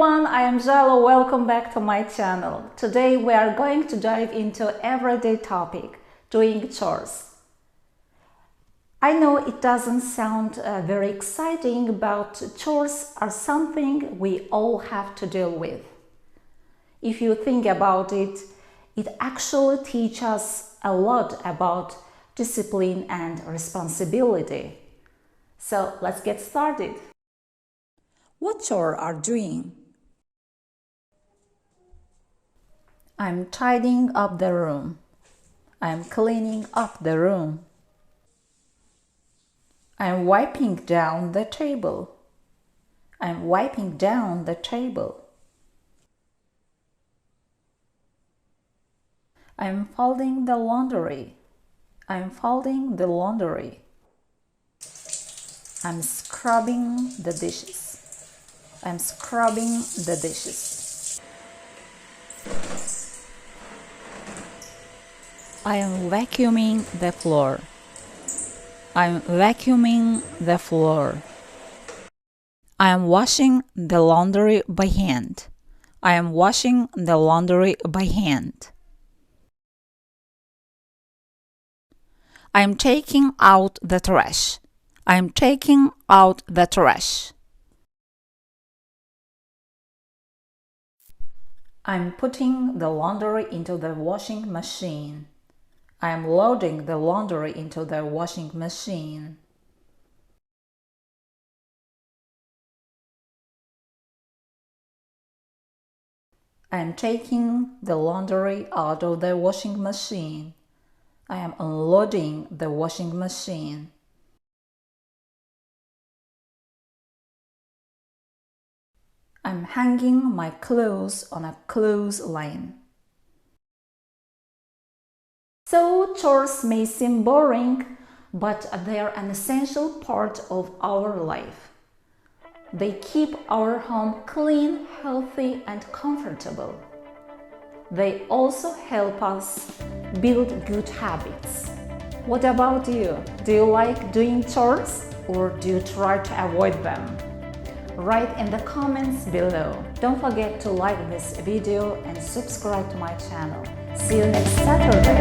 everyone, I am Jalo. Welcome back to my channel. Today we are going to dive into everyday topic, doing chores. I know it doesn't sound very exciting, but chores are something we all have to deal with. If you think about it, it actually teaches us a lot about discipline and responsibility. So let's get started. What chores are doing? I'm tidying up the room. I'm cleaning up the room. I'm wiping down the table. I'm wiping down the table. I'm folding the laundry. I'm folding the laundry. I'm scrubbing the dishes. I'm scrubbing the dishes. I am vacuuming the floor. I'm vacuuming the floor. I am washing the laundry by hand. I am washing the laundry by hand. I am taking out the trash. I am taking out the trash. I'm putting the laundry into the washing machine. I am loading the laundry into the washing machine. I am taking the laundry out of the washing machine. I am unloading the washing machine. I'm hanging my clothes on a clothesline. So chores may seem boring, but they are an essential part of our life. They keep our home clean, healthy, and comfortable. They also help us build good habits. What about you? Do you like doing chores or do you try to avoid them? Write in the comments below. Don't forget to like this video and subscribe to my channel. See you next Saturday.